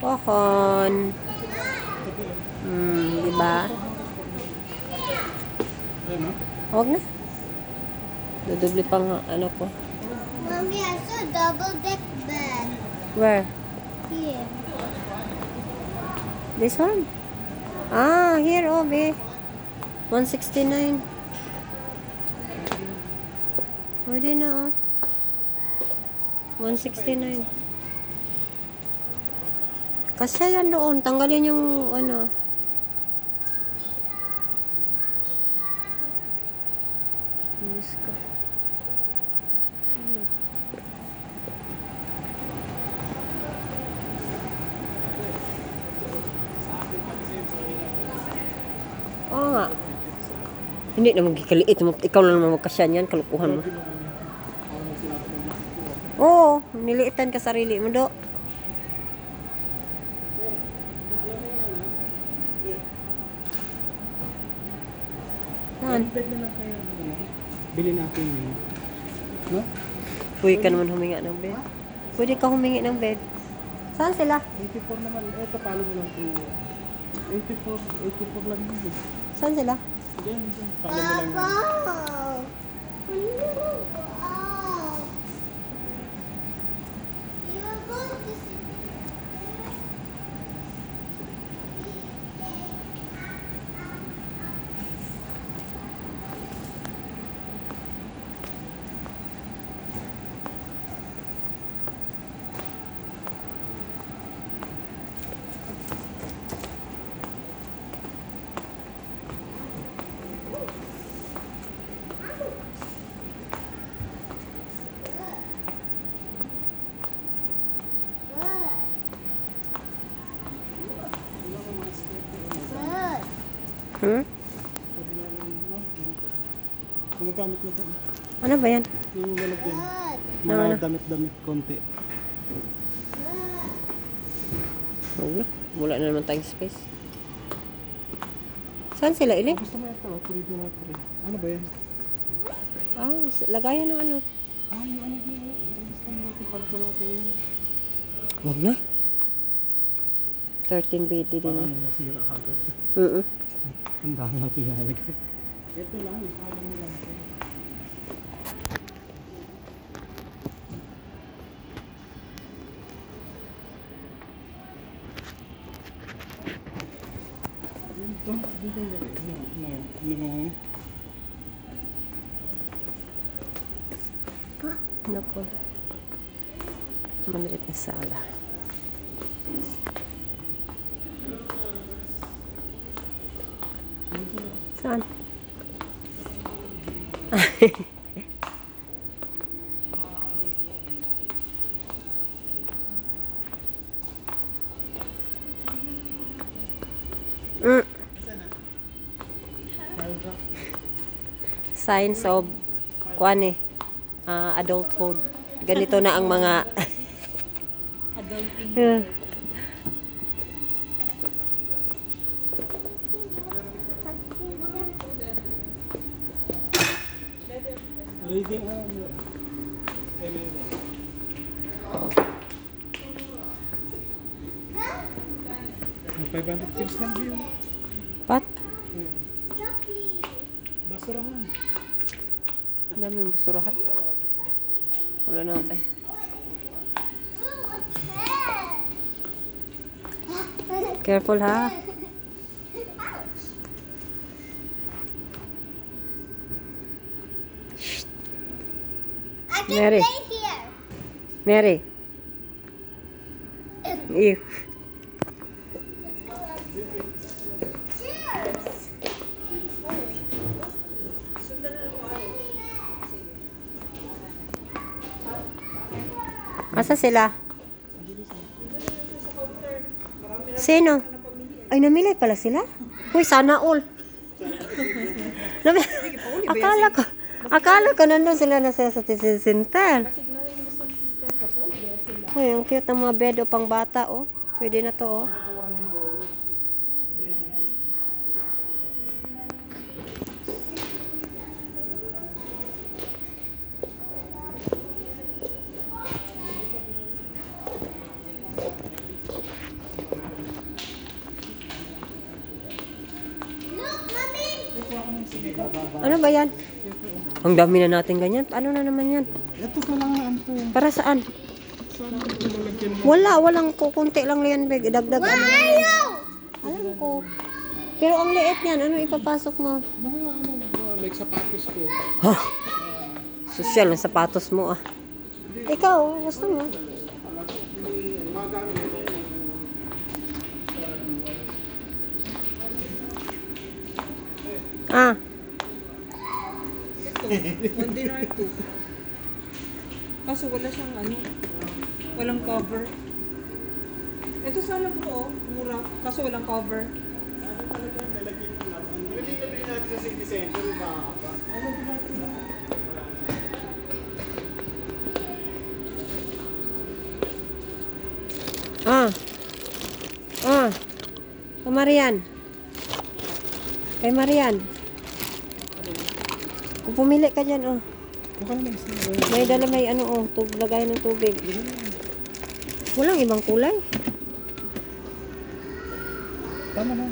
Pohon. Diba? Huwag na. Dudubli pang ano ko. Mommy, I saw double deck bed. Where? Here. This one? Ah, here, oh, be. 169. Pwede na, oh. 169. Kasi yan doon. Tanggalin yung, ano. Diyos ko. Oo nga. Hindi naman kikaliit. Ikaw lang naman magkasyan yan. Kalukuhan mo. Oo. Niliitan ka sarili mo, do. Saan? Bili natin yun. No? Pwede ka naman huminga ng bed. Pwede ka humingi ng bed. Saan sila? 84 naman. Ito, palo mo lang ito. 84 lang yun. Saan sila? Diyan, palo mo lang yun. You are going to see. Hmm? Magagamit mo ito. Ano ba yan? Yung lalagyan. Ano? Mga damit-damit konti. Wala. Wala na naman tayong space. Saan sila, Ili? Gusto mo ito? Tuloy mo ito rin. Ano ba yan? Ah, lagayan ng ano. Yung ano din. Gusto mo natin. Palo ko natin yun. Huwag na. 13 BD din. Parang nasira agad. Ang dami natin ilalagay. Ito lang. Palo mo lang ito. Ano po? Maliit na sala. Saan? Signs of kuan adulthood. Ganito na ang mga adulting. Reading May 500 kilos lang din. Pat? Basurahan. Ang dami yung basurahan. Wala na eh. Careful ha. I can Mary. play here. Mary. Ew. Cheers. Asa sila? Sino? Ay, namili pala sila? Uy, sana all. Akala ko nandun sila na sa citizen center. Uy, ang cute ng mga bed o pang bata, oh. Pwede na to, oh. Ano ba yan? Ang dami na natin ganyan. Ano na naman yan? Ito kailangan to. Para saan? Saan ito lalagyan mo? Walang kukunti lang yan, Beg. Dagdag ano lang yan. Alam ko. Pero ang liit niyan, ano ipapasok mo? Mga ano, like sapatos ko. Ha? Sosyal ng sapatos mo ah. Ikaw, gusto mo? Ah, One dinar to. Kaso wala siyang ano, walang cover. Ito sana po to, mura. Kaso walang cover. ah. Ah. Kay Marian. Kay Marian. Kung pumili ka dyan, oh. Baka na isa. May dala may ano, oh. Lagay ng tubig. Walang ibang kulay. Tama na.